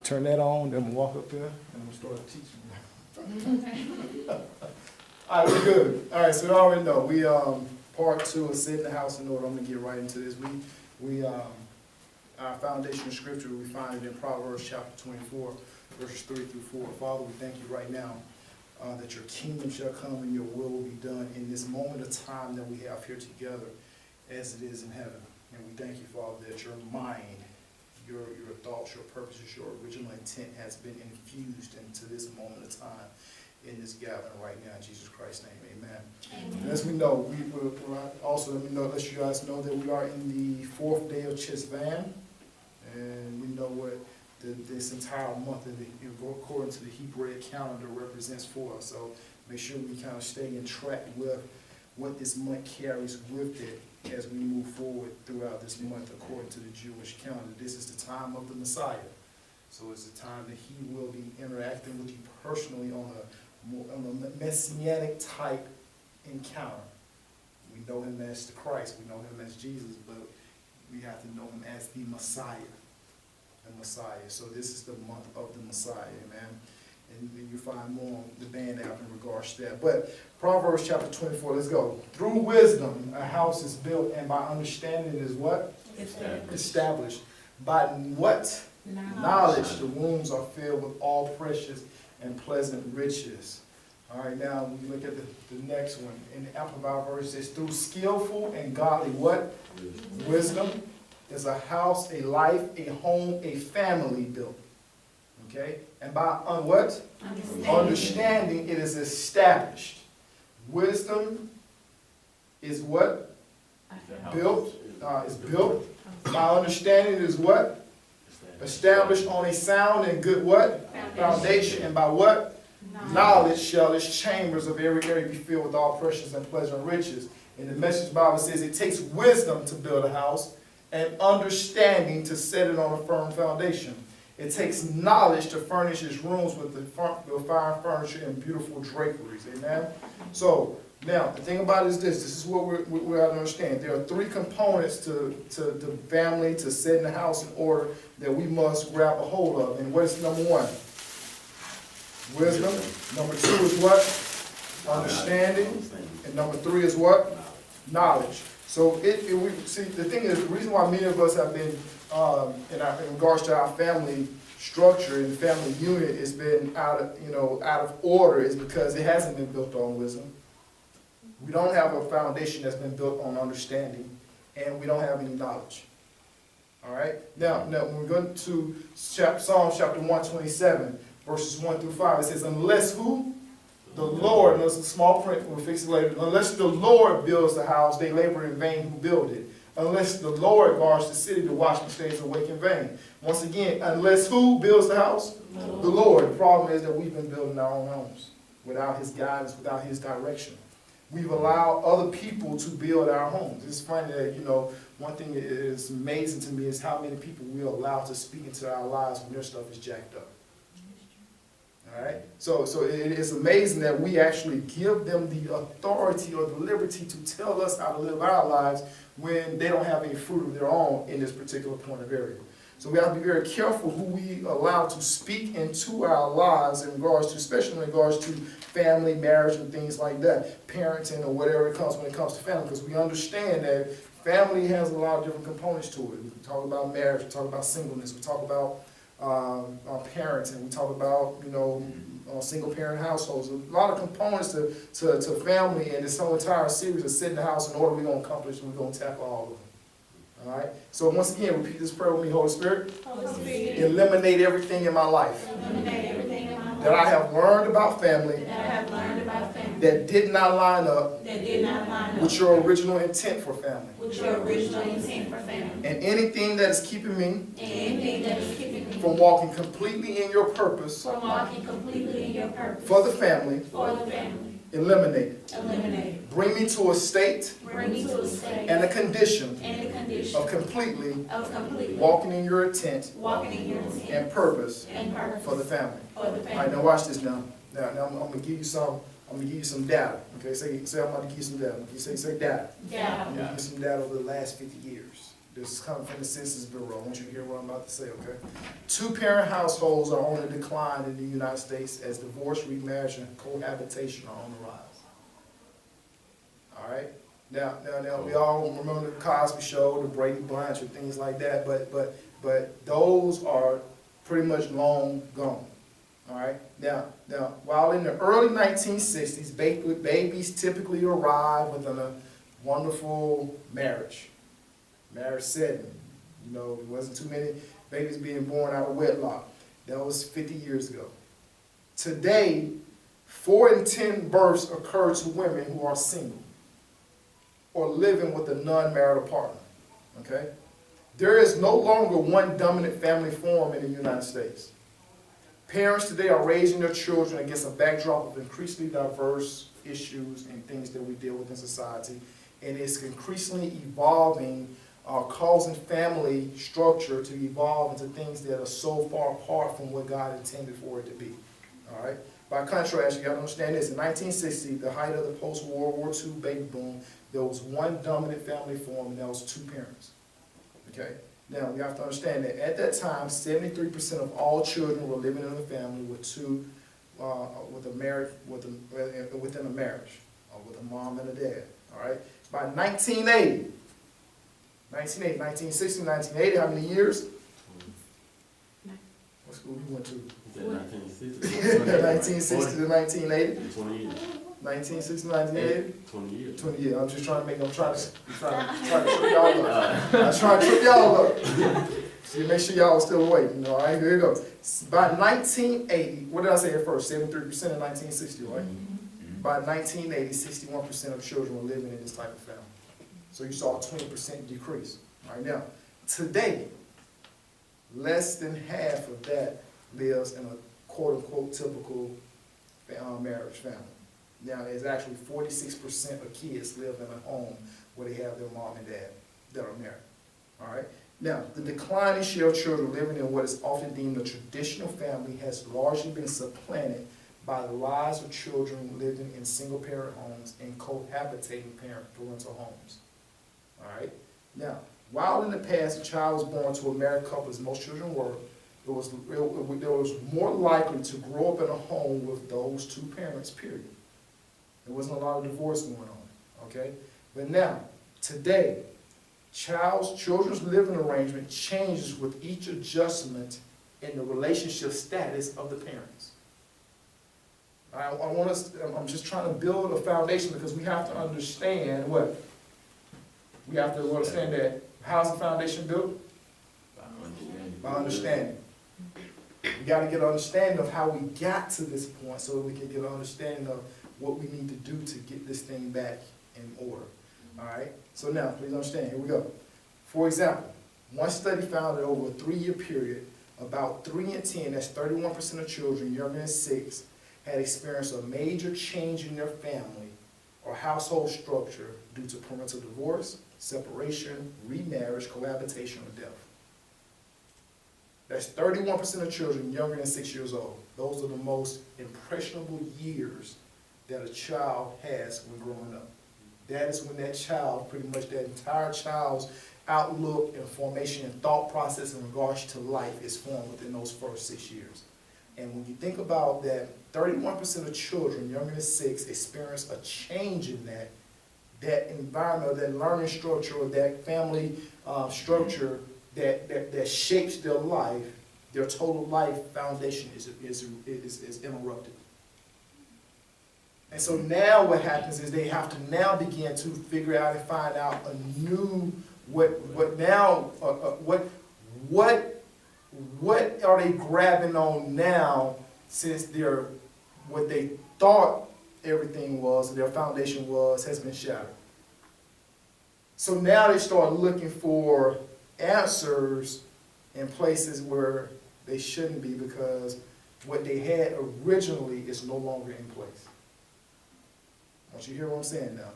turn that on, then we'll walk up here and we'll start teaching. All right, we're good. All right, so you already know, we, part two of setting the house in order. I'm gonna get right into this. Our foundational scripture, we find it in Proverbs chapter 24, verses 3 through 4. Father, we thank you right now that your kingdom shall come and your will be done in this moment of time that we have here together as it is in heaven. And we thank you, Father, that your mind, your thoughts, your purposes, your original intent has been infused into this moment of time in this gathering right now in Jesus Christ's name. Amen. And as we know, we're also, let you guys know that we are in the 4th day of Chesvan, and we know what this entire month, according to the Hebraic calendar, represents for us. So make sure we kind of stay in track with what this month carries with it as we move forward throughout this month according to the Jewish calendar. This is the time of the Messiah. So it's the time that he will be interacting with you personally on a messianic type encounter. We know him as the Christ, we know him as Jesus, but we have to know him as the Messiah. The Messiah. So this is the month of the Messiah, amen. And then you find more on the band app in regards to that. But Proverbs chapter 24, let's go. Through wisdom, a house is built, and by understanding is what? Established. By what? Knowledge. The rooms are filled with all precious and pleasant riches. All right, now we look at the next one. In the Amplified version, it says, through skillful and godly what? Wisdom. There's a house, a life, a home, a family built. Okay? And by what? Understanding, it is established. Wisdom is what? Built. Is built. By understanding, it is what? Established on a sound and good what? Foundation. And by what? Knowledge shall its chambers of every area be filled with all precious and pleasant riches. And the Message Bible says it takes wisdom to build a house, and understanding to set it on a firm foundation. It takes knowledge to furnish his rooms with the fine furniture and beautiful draperies. Amen? So, now, the thing about it is this. This is what we have to understand. There are 3 components to the family, to setting the house in order that we must grab a hold of. And what is number 1? Wisdom. Number 2 is what? Understanding. And number 3 is what? Knowledge. So we see, the thing is, the reason why many of us have been, in regards to our family structure and family unit, has been out of order, is because it hasn't been built on wisdom. We don't have a foundation that's been built on understanding, and we don't have any knowledge. All right. Now when we go to Psalm chapter 127, verses 1 through 5, it says, unless who? The Lord, and there's a small print, we'll fix it later. Unless the Lord builds the house, they labor in vain who build it. Unless the Lord guards the city, the watchman stays awake in vain. Once again, unless who builds the house? The Lord. The problem is that we've been building our own homes without his guidance, without his direction. We've allowed other people to build our homes. It's funny that, one thing that is amazing to me is how many people we allow to speak into our lives when their stuff is jacked up. All right? So it is amazing that we actually give them the authority or the liberty to tell us how to live our lives when they don't have any fruit of their own in this particular point of area. So we have to be very careful who we allow to speak into our lives in regards to, especially in regards to family, marriage, and things like that, parenting or whatever it comes when it comes to family, because we understand that family has a lot of different components to it. We talk about marriage, we talk about singleness, we talk about our parents, and we talk about, single parent households. A lot of components to family, and this whole entire series of setting the house in order we're going to accomplish, and we're going to tackle all of them. All right? So once again, repeat this prayer with me. Holy Spirit, eliminate everything in my life that I have learned about family that did not line up with your original intent for family. And anything that is keeping me from walking completely in your purpose for the family, eliminate it. Bring me to a state and a condition of completely walking in your intent and purpose for the family. All right, now watch this now. Now I'm going to give you some data. Okay, say I'm about to give you some data. You say data. Yeah. I'm going to give you some data over the last 50 years. This is coming from the Census Bureau. I want you to hear what I'm about to say, okay? Two-parent households are on the decline in the United States as divorce, remarriage, and cohabitation are on the rise. All right? Now, we all remember the Cosby Show, the Brady Bunch, and things like that, but those are pretty much long gone. All right? Now, while in the early 1960s, babies typically arrive within a wonderful marriage setting. You know, there wasn't too many babies being born out of wedlock. That was 50 years ago. Today, 4 in 10 births occur to women who are single or living with a non-marital partner. Okay? There is no longer one dominant family form in the United States. Parents today are raising their children against a backdrop of increasingly diverse issues and things that we deal with in society, and it's increasingly evolving, causing family structure to evolve into things that are so far apart from what God intended for it to be. All right. By contrast, you got to understand this: in 1960, the height of the post-World War II baby boom, there was one dominant family form, and that was 2 parents. Okay. Now we have to understand that at that time, 73% of all children were living in a family with within a marriage, or with a mom and a dad. All right. By 1960, 1980, how many years? What school you went to? 1960 to 1980? 20 years. 1960 to 1980? 20 years. 20 years. I'm just trying to trip y'all up. I'm trying to trip y'all up. So you make sure y'all are still awake. You know, all right, here you go. By 1980, what did I say at first? 73% in 1960, right? Mm-hmm. By 1980, 61% of children were living in this type of family. So you saw a 20% decrease. Right now, today, less than half of that lives in a quote-unquote typical marriage family. Now, there's actually 46% of kids live in a home where they have their mom and dad that are married. All right. Now, the declining share of children living in what is often deemed a traditional family has largely been supplanted by the rise of children living in single-parent homes and cohabitating parental homes. All right. Now, while in the past a child was born to a married couple, as most children were, there was more likely to grow up in a home with those 2 parents, period. There wasn't a lot of divorce going on, okay? But now, today, children's living arrangement changes with each adjustment in the relationship status of the parents. I'm just trying to build a foundation because we have to understand what? We have to understand that. How's the foundation built? By understanding. We got to get an understanding of how we got to this point so that we can get an understanding of what we need to do to get this thing back in order. All right? So now, please understand. Here we go. For example, one study found that over a 3-year period, about 3 in 10, that's 31% of children younger than 6, had experienced a major change in their family or household structure due to parental divorce, separation, remarriage, cohabitation, or death. That's 31% of children younger than 6 years old. Those are the most impressionable years that a child has when growing up. That is when that child, pretty much that entire child's outlook and formation and thought process in regards to life is formed within those first 6 years. And when you think about that, 31% of children younger than 6 experience a change in that environment, that learning structure, or that family structure that shapes their life. Their total life foundation is interrupted. And so now what happens is they have to now begin to figure out and find out a new what are they grabbing on now, since what they thought everything was, their foundation was, has been shattered. So now they start looking for answers in places where they shouldn't be, because what they had originally is no longer in place. I want you to hear what I'm saying now.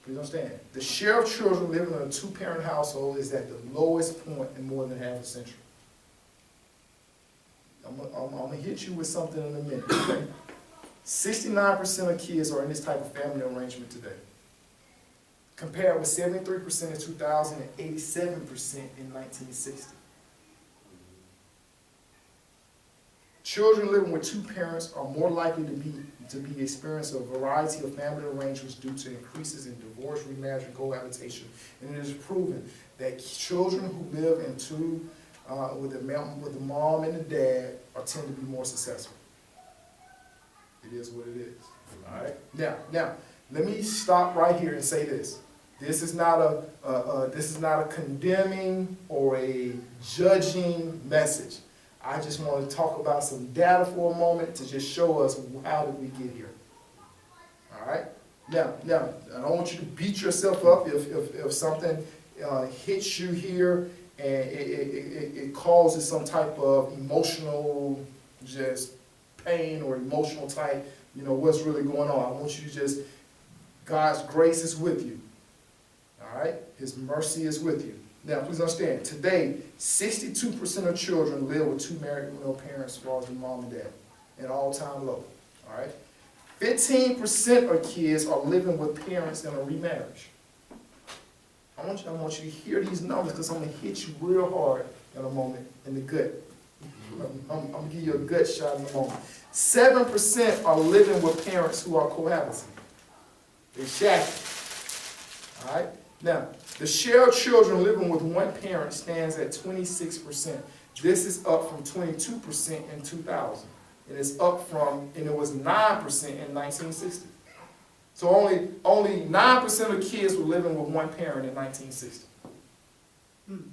Please understand. The share of children living in a 2-parent household is at the lowest point in more than half a century. I'm going to hit you with something in a minute. Okay? 69% of kids are in this type of family arrangement today. compared with 73% in 2000 and 87% in 1960. Children living with two parents are more likely to be experiencing a variety of family arrangements due to increases in divorce, remarriage, and cohabitation. And it is proven that children who live in two with the mom and the dad tend to be more successful. It is what it is. All right. Now, let me stop right here and say this. This is not a condemning or a judging message. I just want to talk about some data for a moment to just show us how did we get here. All right. Now, I don't want you to beat yourself up if something hits you here and it causes some type of emotional just pain or emotional type, what's really going on. I want you to just, God's grace is with you. All right? His mercy is with you. Now, please understand, today, 62% of children live with two married parents, as far as the mom and dad, an all-time low. All right? 15% of kids are living with parents in a remarriage. I want you to hear these numbers because I'm going to hit you real hard in a moment in the gut. I'm going to give you a gut shot in a moment. 7% are living with parents who are cohabiting. They're shacking. All right? Now, the share of children living with one parent stands at 26%. This is up from 22% in 2000. And it's up from, and it was 9% in 1960. So only 9% of kids were living with one parent in 1960. I want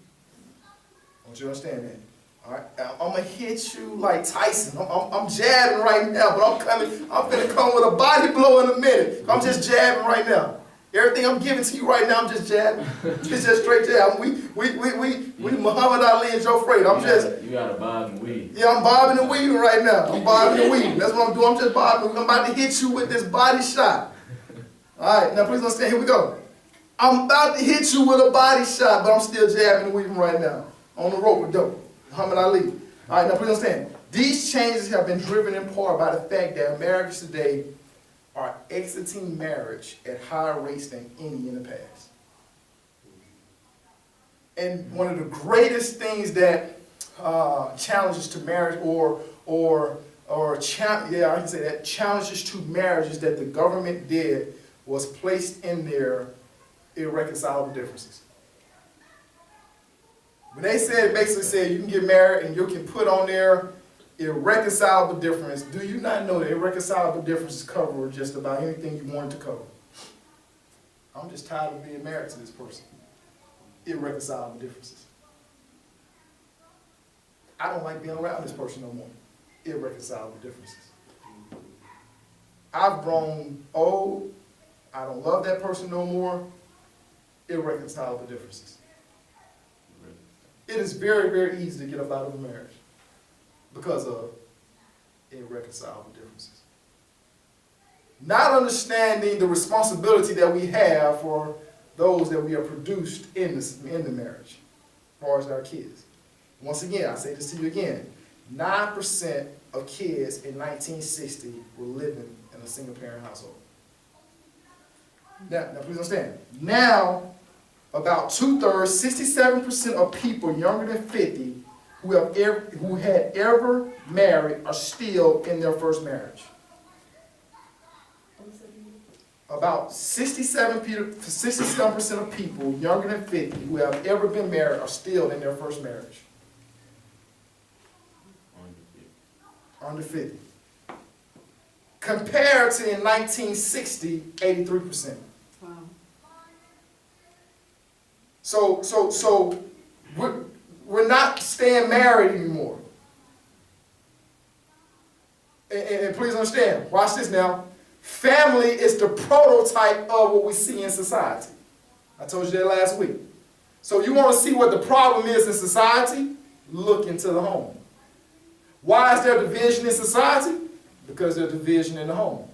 you to understand that. All right, I'm gonna hit you like Tyson. I'm jabbing right now, but I'm gonna come with a body blow in a minute. I'm just jabbing right now. Everything I'm giving to you right now, I'm just jabbing. It's just straight jab. We Muhammad Ali and Joe Frazier. You got to bob and weave. Yeah, I'm bobbing and weaving right now. I'm bobbing and weaving. That's what I'm doing. I'm just bobbing. I'm about to hit you with this body shot. All right, now please understand. Here we go. I'm about to hit you with a body shot, but I'm still jabbing and weaving right now on the rope with dope. Muhammad Ali. All right, now please understand. These changes have been driven in part by the fact that marriages today are exiting marriage at higher rates than any in the past. And one of the greatest things that challenges to marriage challenges to marriages that the government did was placed in their irreconcilable differences. When they basically said you can get married and you can put on there irreconcilable difference, do you not know that irreconcilable differences cover just about anything you wanted to cover? I'm just tired of being married to this person. Irreconcilable differences. I don't like being around this person no more. Irreconcilable differences. I've grown old. I don't love that person no more. Irreconcilable differences. It is very, very easy to get up out of a marriage because of irreconcilable differences. Not understanding the responsibility that we have for those that we are produced in the marriage, as far as our kids. Once again, I say this to you again, 9% of kids in 1960 were living in a single-parent household. Now, please understand. Now, about 2/3, 67% of people younger than 50 who had ever married are still in their first marriage. About 67% of people younger than 50 who have ever been married are still in their first marriage. Under 50. Compared to in 1960, 83%. Wow. So we're not staying married anymore. And please understand, watch this now. Family is the prototype of what we see in society. I told you that last week. So you want to see what the problem is in society? Look into the home. Why is there division in society? Because there's division in the home.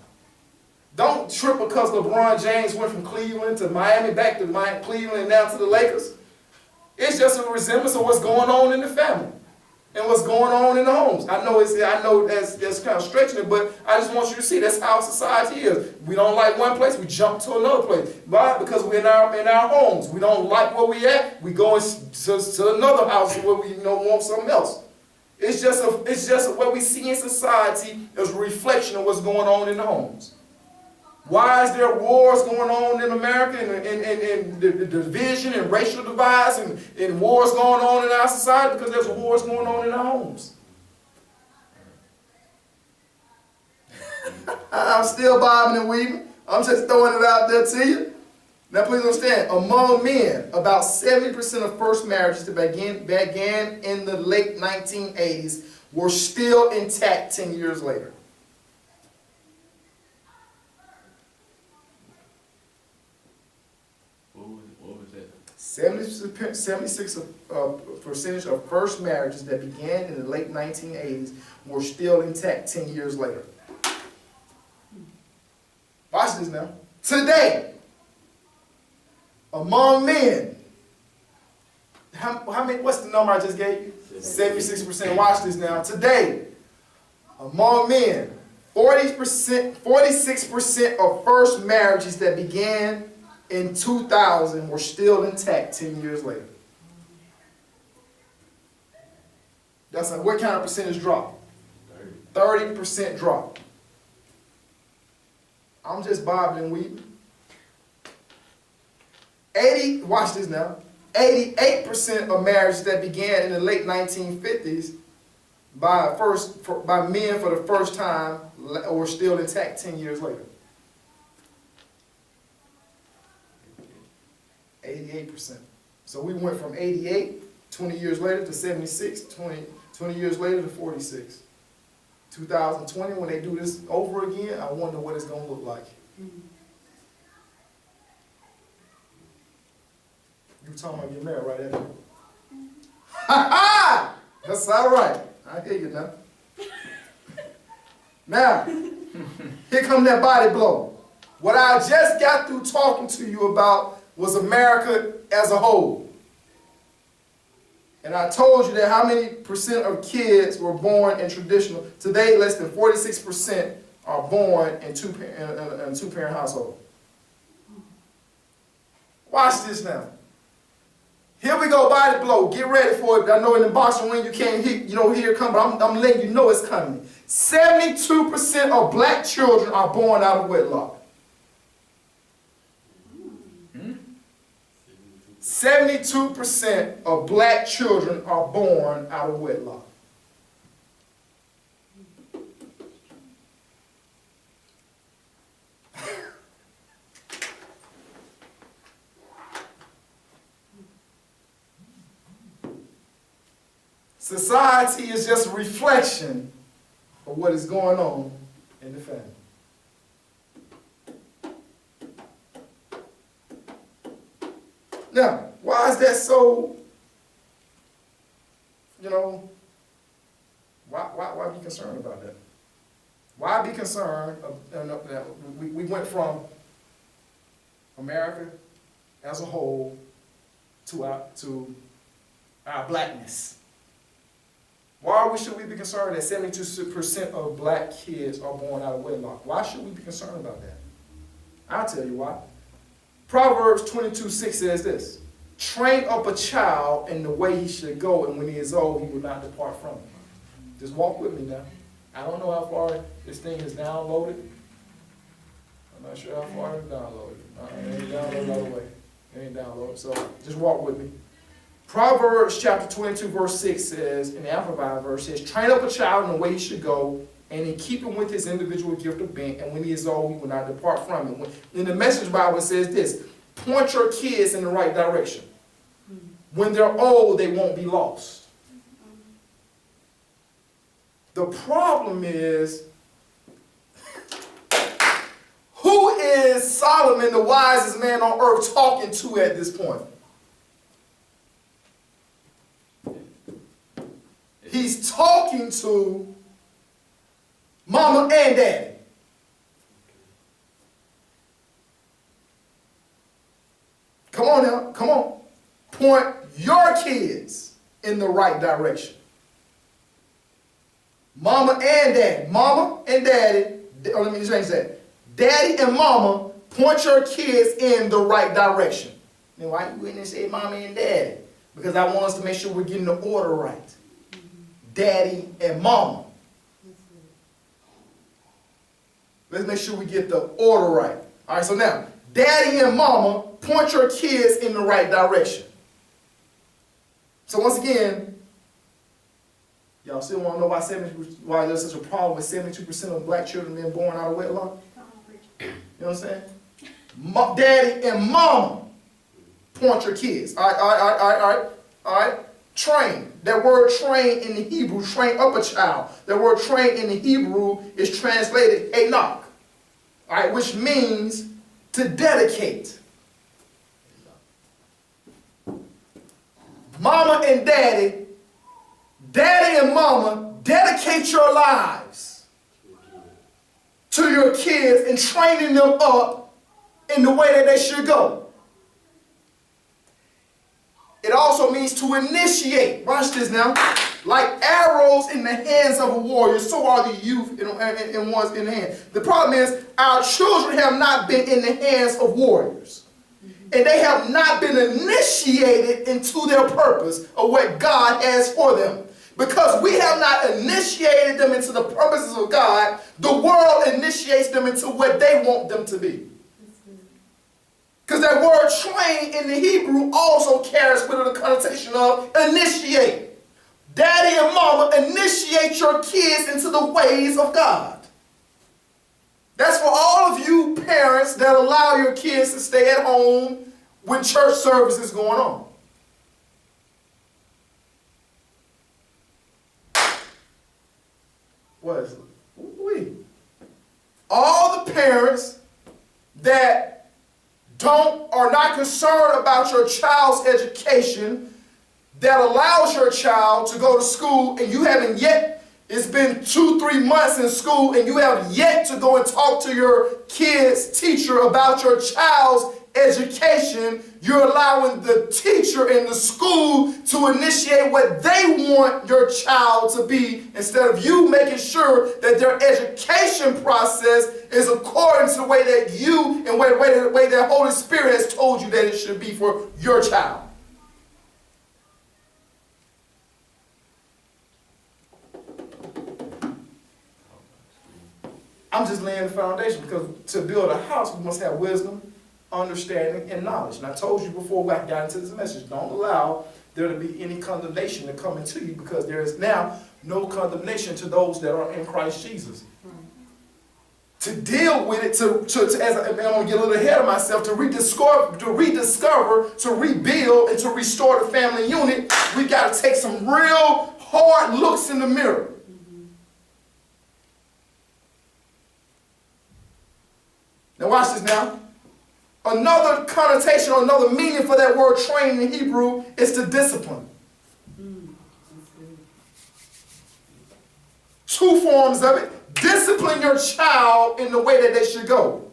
Don't trip because LeBron James went from Cleveland to Miami, back to Cleveland, and now to the Lakers. It's just a resemblance of what's going on in the family. and what's going on in the homes. I know that's kind of stretching it, but I just want you to see that's how society is. We don't like one place, we jump to another place. Why? Because we're in our homes. We don't like where we at, we go to another house where we want something else. It's just what we see in society is a reflection of what's going on in the homes. Why is there wars going on in America and the division and racial divides and wars going on in our society? Because there's wars going on in our homes. I'm still bobbing and weaving. I'm just throwing it out there to you. Now please understand, among men, about 70% of first marriages that began in the late 1980s were still intact 10 years later. What was that? 76% of first marriages that began in the late 1980s were still intact 10 years later. Watch this now. Today, among men, how many? What's the number I just gave you? 76%. Watch this now. Today, among men, 46% of first marriages that began in 2000 were still intact 10 years later. That's what kind of percentage drop? 30% drop. I'm just bobbing and weaving. Watch this now. 88% of marriages that began in the late 1950s by men for the first time were still intact 10 years later. 88%. So we went from 88, 20 years later to 76, 20 years later to 46. 2020, when they do this over again, I wonder what it's going to look like. You talking about your married right after? Ha ha! That's all right. I hear you now. Now, here come that body blow. What I just got through talking to you about was America as a whole. And I told you that how many percent of kids were born in traditional. Today, less than 46% are born in two-parent household. Watch this now. Here we go, body blow. Get ready for it. I know in the boxing ring you can't hear it come, but I'm letting you know it's coming. 72% of black children are born out of wedlock. 72% of black children are born out of wedlock. Society is just a reflection of what is going on in the family. Now, why is that so, why be concerned about that? Why be concerned? We went from America as a whole to our blackness. Why should we be concerned that 72% of black kids are born out of wedlock? Why should we be concerned about that? I'll tell you why. Proverbs 22:6 says this: train up a child in the way he should go, and when he is old, he will not depart from it. Just walk with me now. I don't know how far this thing is downloaded. I'm not sure how far it's downloaded. It ain't downloaded all the way. It ain't downloaded. So just walk with me. Proverbs chapter 22 verse 6 says, in the Amplified verse says, train up a child in the way he should go, and in keeping with his individual gift of being, and when he is old, he will not depart from it. In the Message Bible, it says this: point your kids in the right direction. When they're old, they won't be lost. The problem is, who is Solomon, the wisest man on earth, talking to at this point? He's talking to mama and daddy. Come on now, come on. Point your kids in the right direction. Mama and daddy. Mama and daddy. Oh, let me change that. Daddy and mama point your kids in the right direction. Now, why you in and say mommy and daddy? Because I want us to make sure we're getting the order right. Daddy and mama. Let's make sure we get the order right. All right, so now, daddy and mama point your kids in the right direction. So once again, y'all still want to know why there's such a problem with 72% of black children being born out of wedlock? You know what I'm saying? Daddy and mama point your kids. All right. Train. That word train in the Hebrew, train up a child. That word train in the Hebrew is translated Enoch. All right, which means to dedicate. Mama and daddy and mama, dedicate your lives to your kids and training them up in the way that they should go. It also means to initiate. Watch this now. Like arrows in the hands of a warrior, so are the youth in one's in the hand. The problem is our children have not been in the hands of warriors. And they have not been initiated into their purpose of what God has for them. Because we have not initiated them into the purposes of God, the world initiates them into what they want them to be. Because that word train in the Hebrew also carries with it a connotation of initiate. Daddy and mama, initiate your kids into the ways of God. That's for all of you parents that allow your kids to stay at home when church service is going on. What is it? All the parents that are not concerned about your child's education, that allows your child to go to school and you haven't yet, it's been 2-3 months in school and you have yet to go and talk to your kid's teacher about your child's education, you're allowing the teacher in the school to initiate what they want your child to be instead of you making sure that their education process is according to the way that you and the way that Holy Spirit has told you that it should be for your child. I'm just laying the foundation because to build a house, we must have wisdom, understanding, and knowledge. And I told you before we got into this message, don't allow there to be any condemnation to come into you because there is now no condemnation to those that are in Christ Jesus. To deal with it, I'm going to get a little ahead of myself, to rediscover, to rebuild, and to restore the family unit, we got to take some real hard looks in the mirror. Now watch this now. Another connotation or another meaning for that word train in Hebrew is to discipline. Two forms of it. Discipline your child in the way that they should go.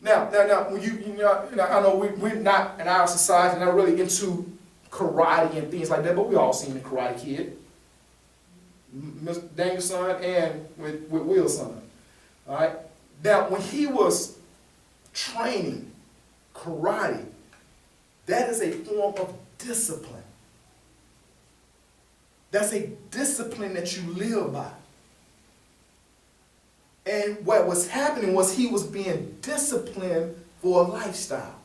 Now when I know we're not in our society, not really into karate and things like that, but we all seen the Karate Kid. Mr. Daniel's son and with Will's son. All right. Now, when he was training karate, that is a form of discipline. That's a discipline that you live by. And what was happening was he was being disciplined for a lifestyle.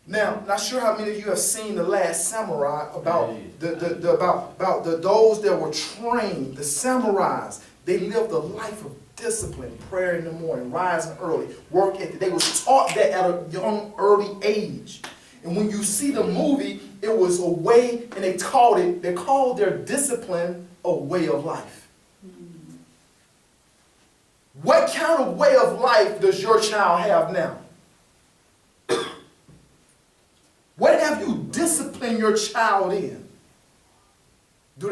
Now, not sure how many of you have seen The Last Samurai about those that were trained, the samurais. They lived a life of discipline, prayer in the morning, rising early, work ethic. They was taught that at a young, early age. And when you see the movie, it was a way, and they called their discipline a way of life. What kind of way of life does your child have now? What have you disciplined your child in? Are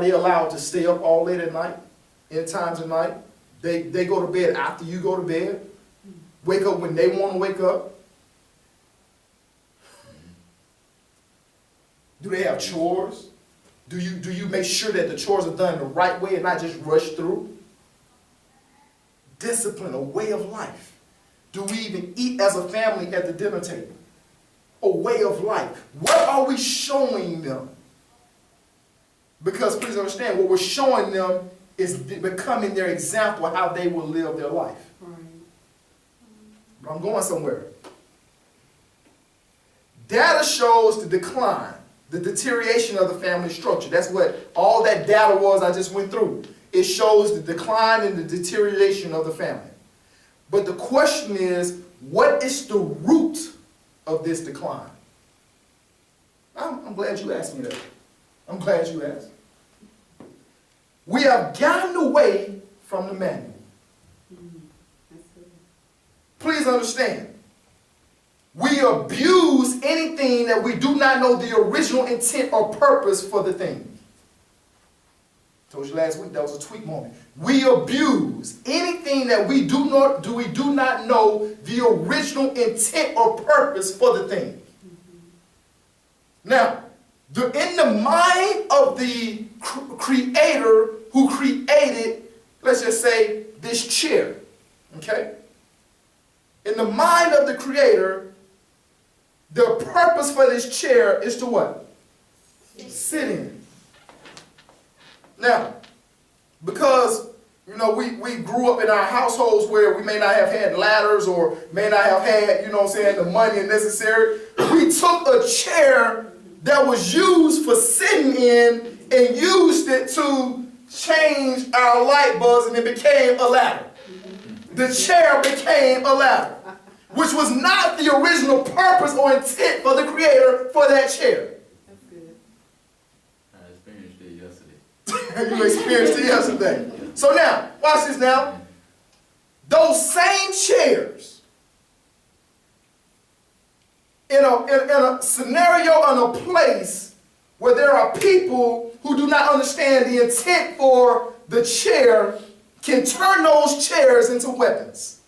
they allowed to stay up all late at night, in times of night? They go to bed after you go to bed? Wake up when they want to wake up? Do they have chores? Do you make sure that the chores are done the right way and not just rush through? Discipline, a way of life. Do we even eat as a family at the dinner table? A way of life. What are we showing them? Because please understand, what we're showing them is becoming their example of how they will live their life. But I'm going somewhere. Data shows the decline, the deterioration of the family structure. That's what all that data was I just went through. It shows the decline and the deterioration of the family. But the question is, what is the root of this decline? I'm glad you asked me that. I'm glad you asked. We have gotten away from the manual. Please understand. We abuse anything that we do not know the original intent or purpose for the thing. Told you last week that was a tweak moment. We abuse anything that we do not know the original intent or purpose for the thing. Now, in the mind of the creator who created, let's just say, this chair, okay? In the mind of the creator, the purpose for this chair is to what? Sit in. Now, because, you know, we grew up in our households where we may not have had ladders or may not have had, you know what I'm saying, the money necessary, we took a chair that was used for sitting in and used it to change our light bulbs, and it became a ladder. The chair became a ladder, which was not the original purpose or intent for the creator for that chair. That's good. I experienced it yesterday. You experienced it yesterday. So now, watch this now. Those same chairs, in a scenario, in a place where there are people who do not understand the intent for the chair, can turn those chairs into weapons.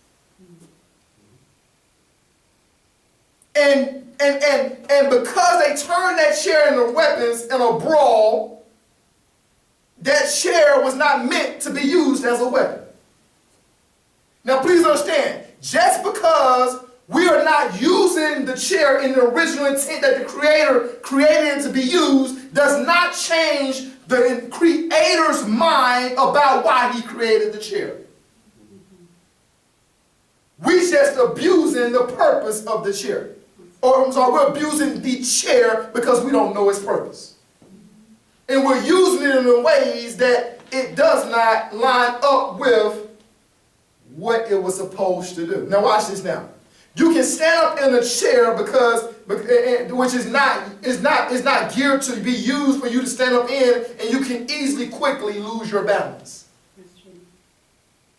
And because they turn that chair into weapons in a brawl, that chair was not meant to be used as a weapon. Now please understand, just because we are not using the chair in the original intent that the creator created it to be used does not change the creator's mind about why he created the chair. We just abusing the purpose of the chair. Or I'm sorry, we're abusing the chair because we don't know its purpose. And we're using it in ways that it does not line up with what it was supposed to do. Now watch this now. You can stand up in a chair which is not geared to be used for you to stand up in, and you can easily, quickly lose your balance.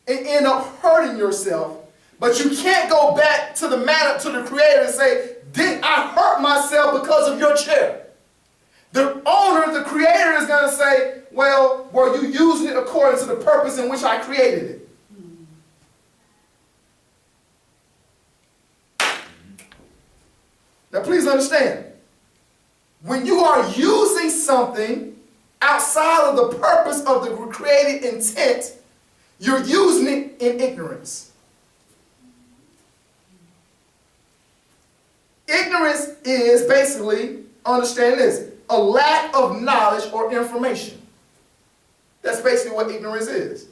And end up hurting yourself. But you can't go back to the creator and say, "Did I hurt myself because of your chair?" The owner, the creator, is going to say, "Well, were you using it according to the purpose in which I created it?" Now please understand, when you are using something outside of the purpose of the created intent, you're using it in ignorance. Ignorance is basically, understand this, a lack of knowledge or information. That's basically what ignorance is.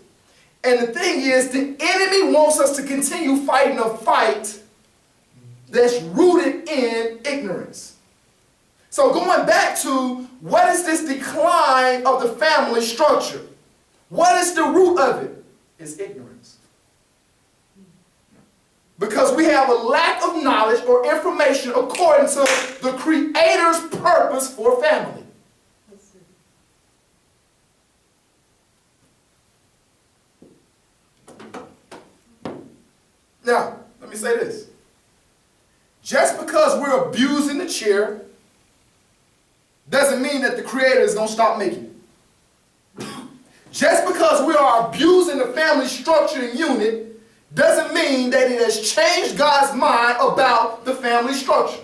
And the thing is, the enemy wants us to continue fighting a fight that's rooted in ignorance. So going back to, what is this decline of the family structure? What is the root of it? It's ignorance. Because we have a lack of knowledge or information according to the creator's purpose for family. Now, let me say this. Just because we're abusing the chair doesn't mean that the creator is going to stop making it. Just because we are abusing the family structure and unit doesn't mean that it has changed God's mind about the family structure.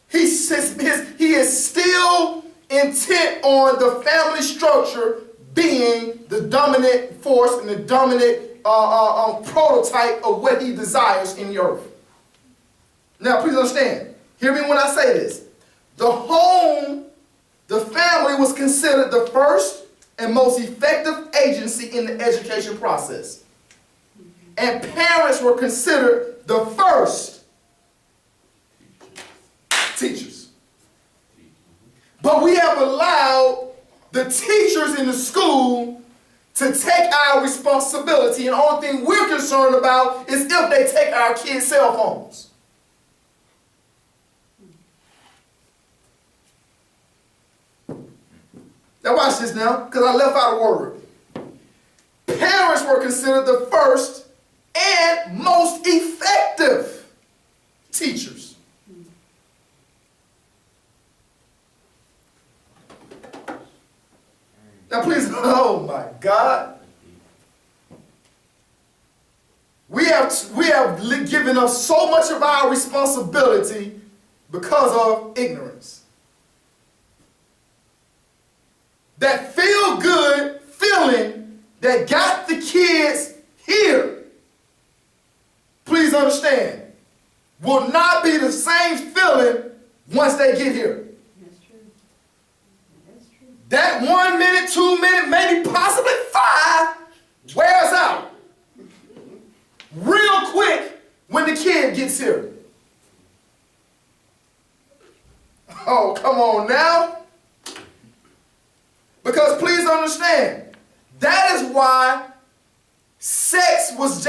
He he is still intent on the family structure being the dominant force and the dominant prototype of what he desires in the earth. Now, please understand. Hear me when I say this. The home, the family was considered the first and most effective agency in the education process. And parents were considered the first teachers. But we have allowed the teachers in the school to take our responsibility, and the only thing we're concerned about is if they take our kids' cell phones. Now watch this now, because I left out a word. Parents were considered the first and most effective teachers. Now please, oh my God. We have given up so much of our responsibility because of ignorance. That feel-good feeling that got the kids here, please understand, will not be the same feeling once they get here. That's true. That's true. That 1 minute, 2 minute, maybe possibly 5 wears out real quick when the kid gets here. Oh, come on now. Because please understand, that is why sex was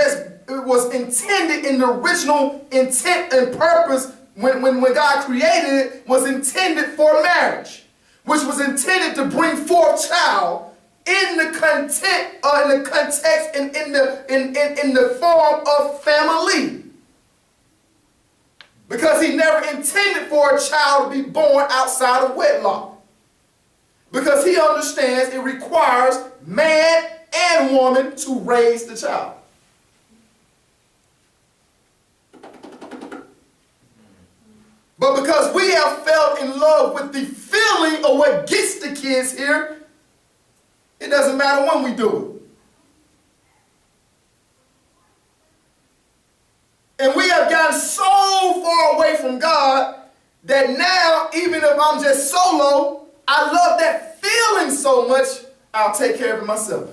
intended in the original intent and purpose when God created it, was intended for marriage, which was intended to bring forth child in the content or in the context and in the form of family. Because he never intended for a child to be born outside of wedlock. Because he understands it requires man and woman to raise the child. But because we have fell in love with the feeling of what gets the kids here, it doesn't matter when we do it. And we have gotten so far away from God that now, even if I'm just solo, I love that feeling so much, I'll take care of it myself.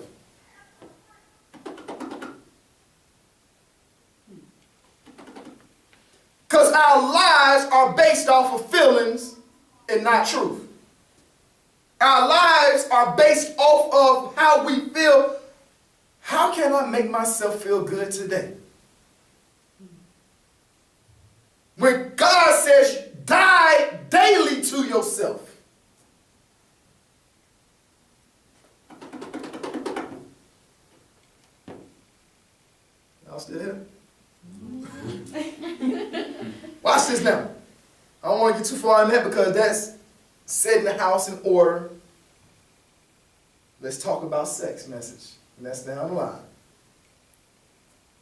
Because our lives are based off of feelings and not truth. Our lives are based off of how we feel. How can I make myself feel good today? When God says, die daily to yourself. Y'all still here? Watch this now. I don't want to get too far in that because that's setting the house in order. Let's talk about sex message. And that's down the line.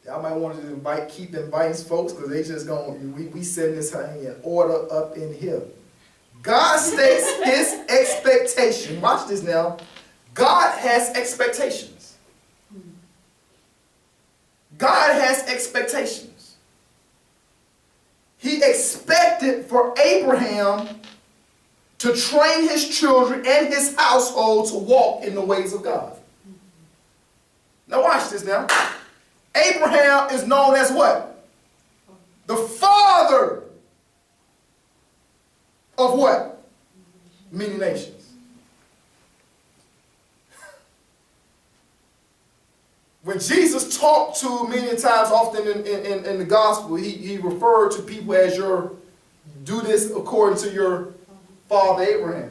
Y'all might want to keep inviting folks because they just going, we setting this thing in order up in here. God states his expectation. Watch this now. God has expectations. God has expectations. He expected for Abraham to train his children and his household to walk in the ways of God. Now watch this now. Abraham is known as what? The father of what? Many nations. When Jesus talked to many times, often in the gospel, he referred to people as do this according to your father Abraham.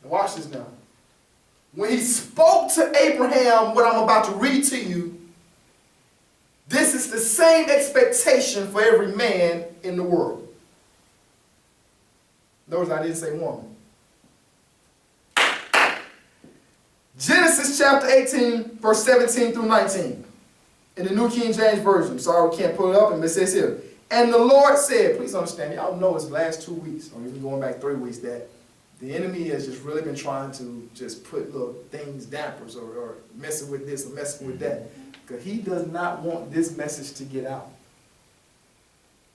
Now watch this now. When he spoke to Abraham, what I'm about to read to you, this is the same expectation for every man in the world. Notice I didn't say woman. Genesis chapter 18, verse 17 through 19. In the New King James Version. Sorry, we can't pull it up, and it says here. And the Lord said, please understand, y'all know it's the last 2 weeks, or even going back 3 weeks, that the enemy has just really been trying to just put little things, dampers, or messing with this or messing with that. Because he does not want this message to get out.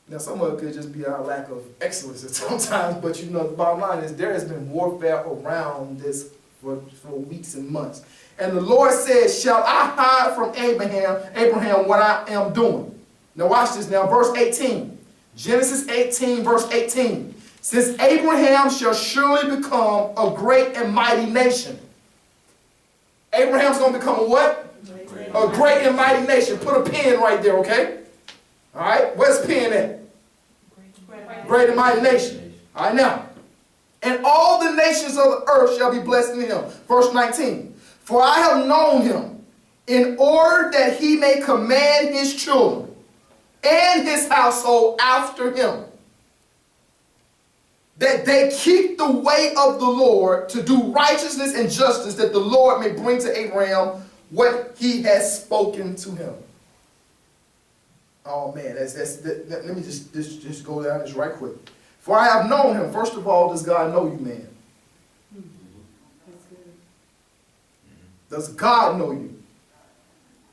Now, some of it could just be our lack of excellence at sometimes, but you know, the bottom line is there has been warfare around this for weeks and months. And the Lord said, shall I hide from Abraham, what I am doing? Now watch this now, verse 18. Genesis 18, verse 18. Since Abraham shall surely become a great and mighty nation. Abraham's going to become a what? A great and mighty nation. Put a pin right there, okay? All right, where's the pin at? Great and mighty nation. All right, now. And all the nations of the earth shall be blessed in him. Verse 19. For I have known him in order that he may command his children and his household after him, that they keep the way of the Lord to do righteousness and justice, that the Lord may bring to Abraham what he has spoken to him. Oh man, let me just go down this right quick. For I have known him. First of all, does God know you, man? That's good. Does God know you?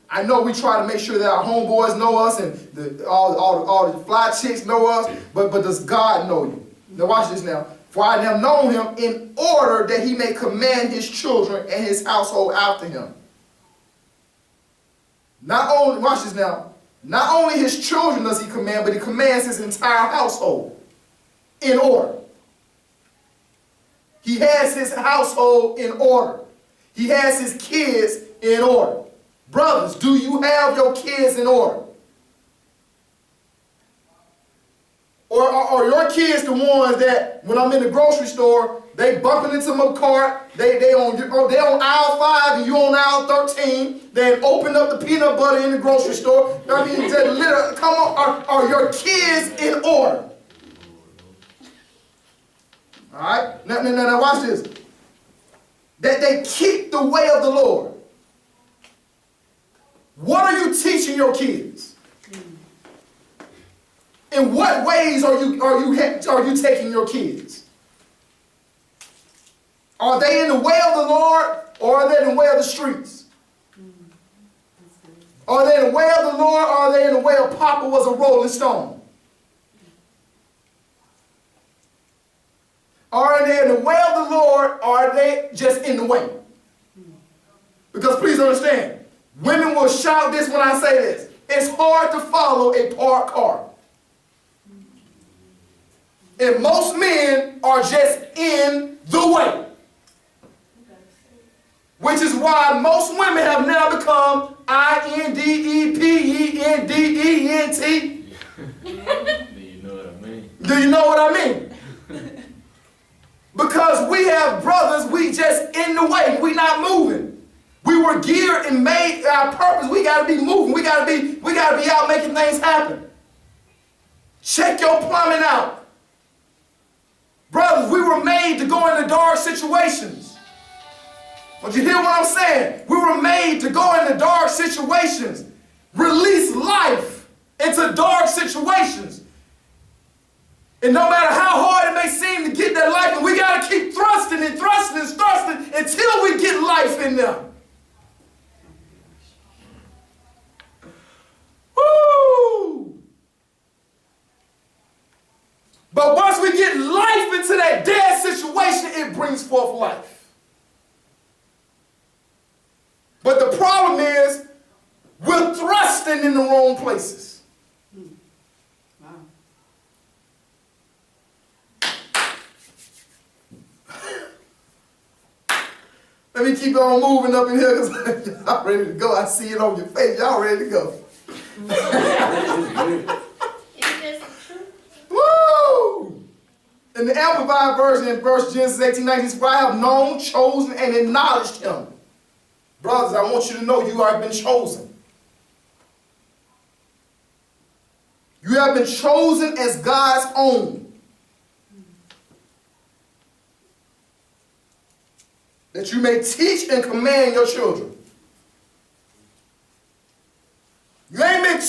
I know we try to make sure that our homeboys know us and all the fly chicks know us, but does God know you? Now watch this now. For I have known him in order that he may command his children and his household after him. Not only, watch this now, not only his children does he command, but he commands his entire household in order. He has his household in order. He has his kids in order. Brothers, do you have your kids in order? Or are your kids the ones that, when I'm in the grocery store, they bumping into my cart, they on aisle 5 and you on aisle 13, then open up the peanut butter in the grocery store? I mean, come on, are your kids in order? All right? Now watch this. That they keep the way of the Lord. What are you teaching your kids? In what ways are you taking your kids? Are they in the way of the Lord, or are they in the way of the streets? Are they in the way of the Lord, or are they in the way of Papa was a Rolling Stone? Are they in the way of the Lord, or are they just in the way? Because please understand, women will shout this when I say this. It's hard to follow a parked car. And most men are just in the way. Which is why most women have now become INDEPENDEENT. Do you know what I mean? Do you know what I mean? Because we have brothers, we just in the way. We not moving. We were geared and made our purpose. We got to be moving. We got to be out making things happen. Check your plumbing out. Brothers, we were made to go into dark situations. Don't you hear what I'm saying? We were made to go into dark situations. Release life into dark situations. And no matter how hard it may seem to get that life, and we got to keep thrusting and thrusting and thrusting until we get life in them. Woo! But once we get life into that dead situation, it brings forth life. But the problem is, we're thrusting in the wrong places. Wow. Let me keep on moving up in here because y'all ready to go. I see it on your face. Y'all ready to go. Woo! In the Amplified version, in Genesis 18:19, for I have known, chosen, and acknowledged him. Brothers, I want you to know you have been chosen. You have been chosen as God's own. That you may teach and command your children. You ain't been,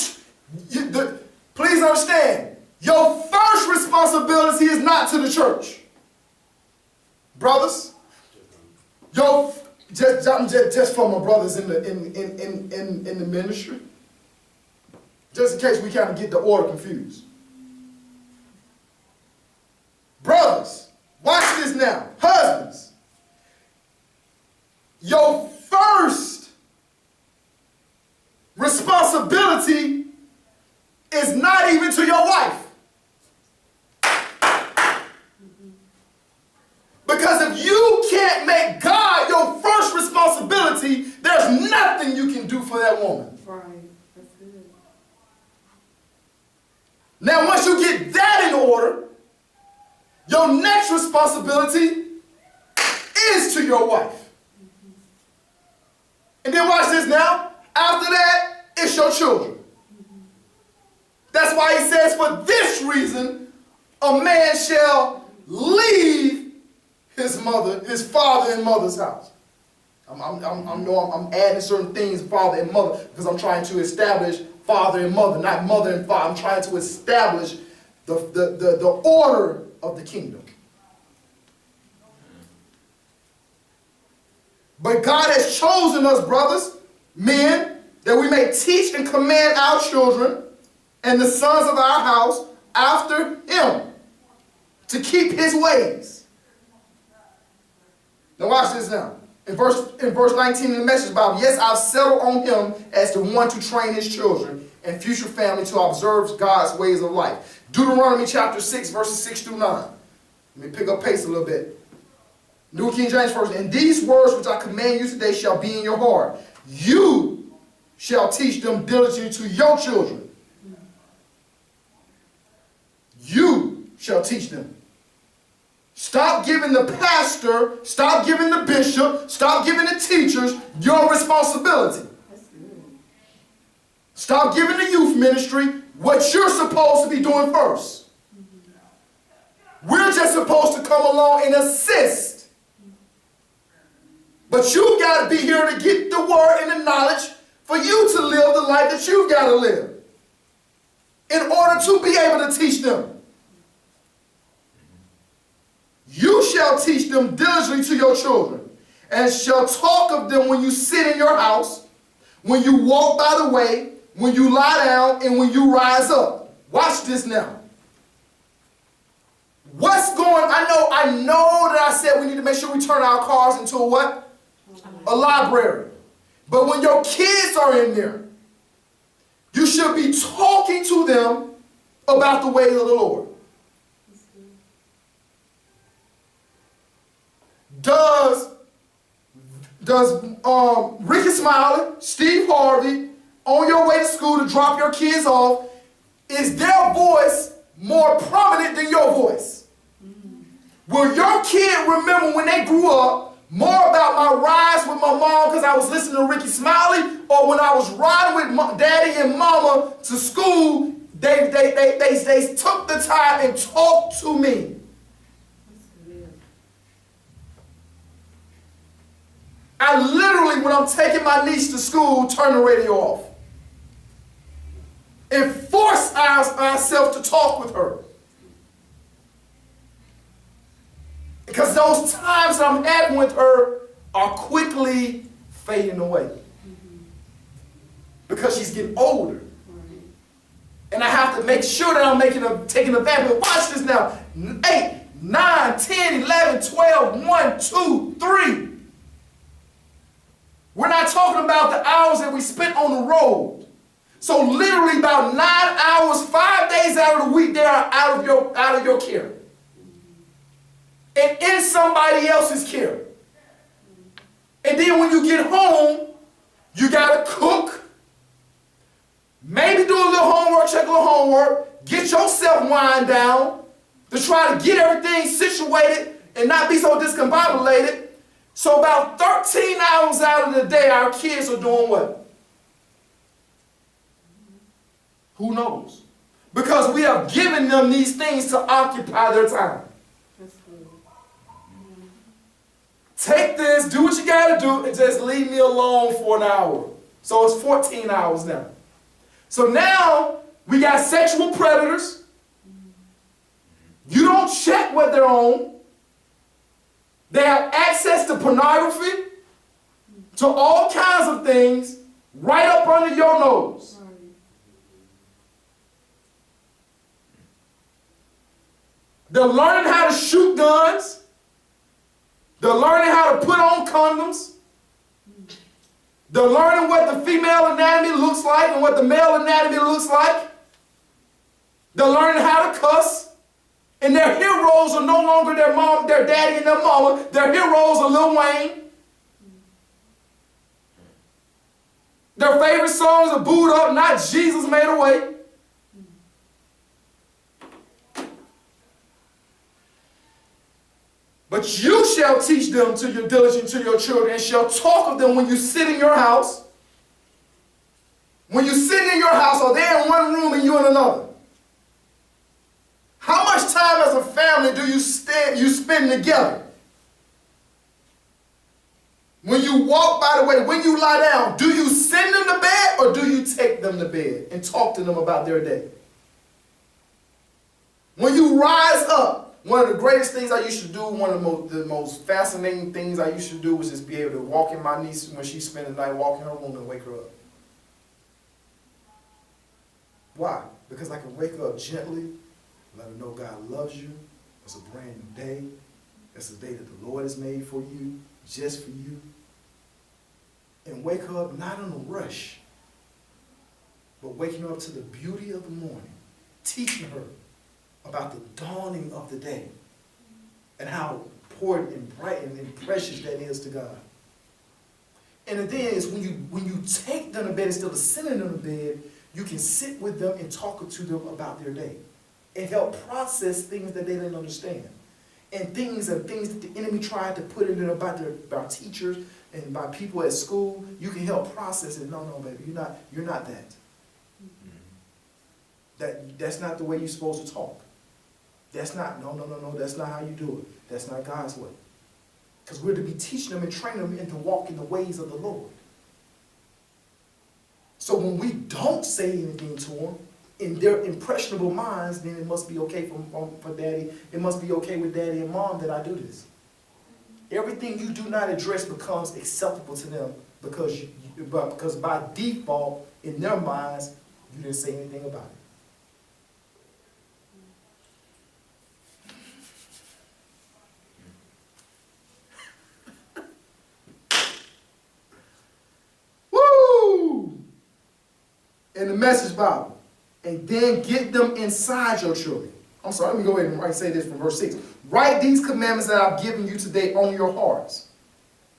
please understand, Brothers, yo, just for my brothers in the ministry, just in case we kind of get the order confused. Brothers, watch this now. Husbands, your first responsibility is not even to your wife. Because if you can't make God your first responsibility, there's nothing you can do for that woman. Right. That's good. Now, once you get that in order, your next responsibility is to your wife. And then watch this now. After that, it's your children. That's why he says, for this reason, a man shall leave his father and mother's house. I'm adding certain things, father and mother, because I'm trying to establish father and mother, not mother and father. I'm trying to establish the order of the kingdom. But God has chosen us, brothers, men, that we may teach and command our children and the sons of our house after him, to keep his ways. Now watch this now. In verse 19 in the Message Bible, yes, I've settled on him as the one to train his children and future family to observe God's ways of life. Deuteronomy chapter 6, verses 6 through 9. Let me pick up pace a little bit. New King James Version. And these words which I command you today shall be in your heart. You shall teach them diligently to your children. You shall teach them. Stop giving the pastor, stop giving the bishop, stop giving the teachers your responsibility. That's good. Stop giving the youth ministry what you're supposed to be doing first. We're just supposed to come along and assist. But you've got to be here to get the word and the knowledge for you to live the life that you've got to live in order to be able to teach them. You shall teach them diligently to your children, and shall talk of them when you sit in your house, when you walk by the way, when you lie down, and when you rise up. Watch this now. What's going, I know that I said we need to make sure we turn our cars into a what? A library. But when your kids are in there, you should be talking to them about the ways of the Lord. Does Ricky Smiley, Steve Harvey, on your way to school to drop your kids off, is their voice more prominent than your voice? Will your kid remember when they grew up more about my rides with my mom because I was listening to Ricky Smiley, or when I was riding with daddy and mama to school, they took the time and talked to me? I literally, when I'm taking my niece to school, turn the radio off and force ourselves to talk with her. Because those times that I'm having with her are quickly fading away. Because she's getting older. And I have to make sure that I'm taking advantage. But watch this now. 8, 9, 10, 11, 12, 1, 2, 3. We're not talking about the hours that we spent on the road. So literally about 9 hours, 5 days out of the week, they are out of your care. And in somebody else's care. And then when you get home, you got to cook, maybe do a little homework, check a little homework, get yourself wind down to try to get everything situated and not be so discombobulated. So about 13 hours out of the day, our kids are doing what? Who knows? Because we have given them these things to occupy their time. That's good. Take this, do what you got to do, and just leave me alone for an hour. So it's 14 hours now. So now we got sexual predators. You don't check what they're on. They have access to pornography, to all kinds of things right up under your nose. Right. They're learning how to shoot guns. They're learning how to put on condoms. They're learning what the female anatomy looks like and what the male anatomy looks like. They're learning how to cuss. And their heroes are no longer their mom, their daddy and their mama. Their heroes are Lil Wayne. Their favorite songs are Booed Up, Not Jesus Made a Way. But you shall teach them to your diligence to your children, and shall talk of them when you sit in your house. When you sit in your house, or they're in one room and you in another. How much time as a family do you spend together? When you walk, by the way, when you lie down, do you send them to bed or do you take them to bed and talk to them about their day? When you rise up, one of the greatest things I used to do, one of the most fascinating things I used to do was just be able to walk in my niece when she spent the night, walk in her room and wake her up. Why? Because I can wake her up gently, let her know God loves you. It's a brand new day. It's a day that the Lord has made for you, just for you. And wake her up not in a rush, but waking her up to the beauty of the morning, teaching her about the dawning of the day and how important and bright and precious that is to God. And the thing is, when you take them to bed instead of sending them to bed, you can sit with them and talk to them about their day and help process things that they didn't understand. And things that the enemy tried to put in about teachers and by people at school, you can help process it. No, baby, you're not that. That's not the way you're supposed to talk. That's not, no, that's not how you do it. That's not God's way. Because we're to be teaching them and training them and to walk in the ways of the Lord. So when we don't say anything to them, in their impressionable minds, then it must be okay for daddy. It must be okay with daddy and mom that I do this. Everything you do not address becomes acceptable to them because by default, in their minds, you didn't say anything about it. In the Message Bible, and then get them inside your children. I'm sorry, let me go ahead and say this from verse 6. Write these commandments that I've given you today on your hearts.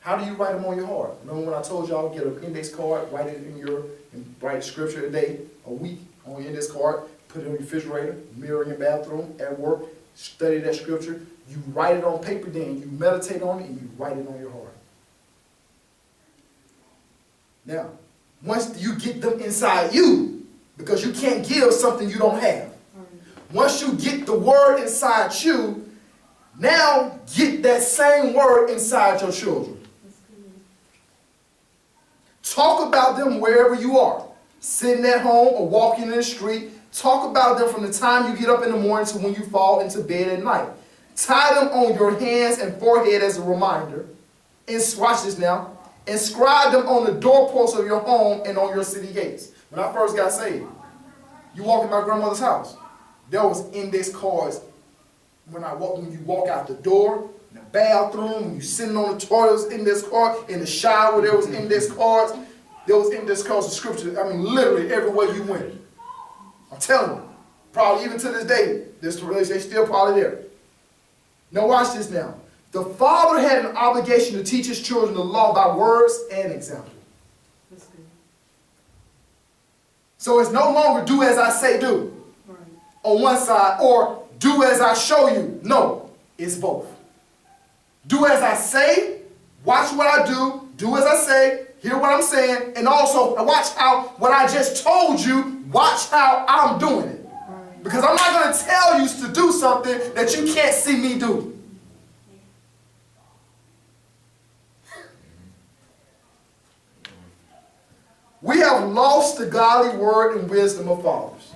How do you write them on your heart? Remember when I told y'all get an index card, write it and write scripture a day, a week on your index card, put it on your refrigerator, mirror in your bathroom, at work, study that scripture. You write it on paper, then you meditate on it, and you write it on your heart. Now, once you get them inside you, because you can't give something you don't have. Once you get the word inside you, now get that same word inside your children. Talk about them wherever you are. Sitting at home or walking in the street. Talk about them from the time you get up in the morning to when you fall into bed at night. Tie them on your hands and forehead as a reminder. And watch this now. Inscribe them on the doorposts of your home and on your city gates. When I first got saved, you walk in my grandmother's house. There was index cards when you walk out the door, in the bathroom, when you sitting on the toilet, there was index card. In the shower, there was index cards. There was index cards of scripture. I mean, literally everywhere you went. I'm telling you, probably even to this day, this relationship still probably there. Now watch this now. The father had an obligation to teach his children the law by words and example. That's good. So it's no longer do as I say do on one side or do as I show you. No, it's both. Do as I say, watch what I do as I say, hear what I'm saying, and also watch how what I just told you, watch how I'm doing it. Because I'm not going to tell you to do something that you can't see me do. We have lost the godly word and wisdom of fathers.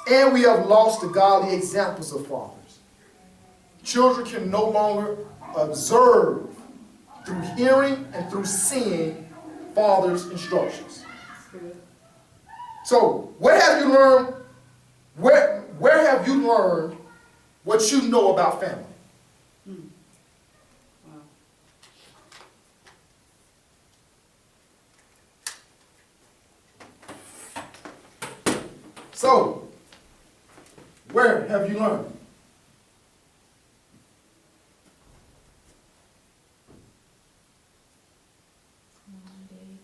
And we have lost the godly examples of fathers. Children can no longer observe through hearing and through seeing father's instructions. That's good. So, where have you learned? Where have you learned what you know about family? Wow. So, where have you learned?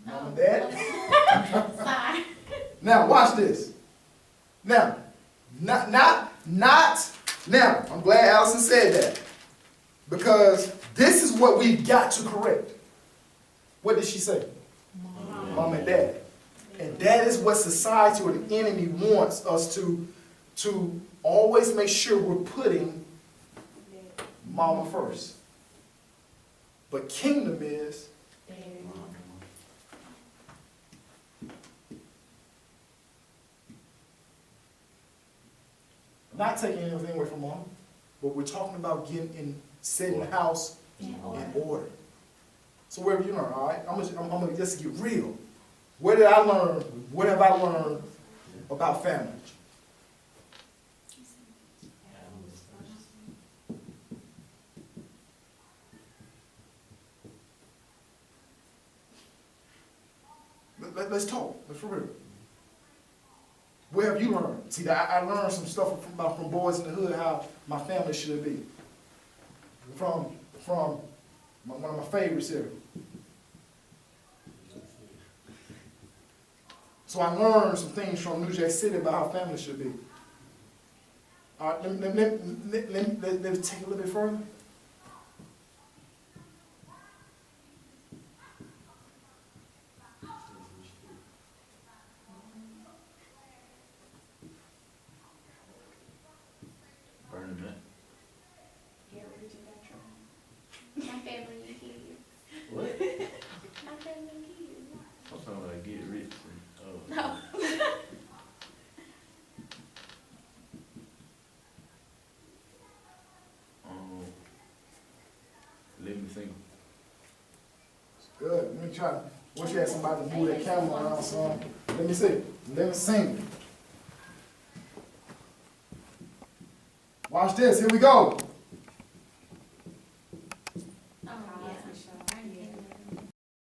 Mom and Dad? Sorry. Now, watch this. Now, now, I'm glad Allison said that. Because this is what we've got to correct. What did she say? Mom and Dad. And that is what society or the enemy wants us to always make sure we're putting mama first. But kingdom is not taking anything away from mom, but we're talking about setting the house in order. So wherever you learn, all right? I'm gonna just get real. Where did I learn? What have I learned about family? Let's talk. Let's for real. Where have you learned? See, I learned some stuff from Boys in the Hood, how my family should be. From one of my favorites here. So I learned some things from New Jack City about how family should be. All right, let me take a little bit further. Burning man. Get rid of that trouble. My family need you. What? My family need you. I'm talking about get rich. And, No. living single. Good. Let me try. Wish you had somebody to move that camera around, son. Let me see. Let me sing. Watch this. Here we go.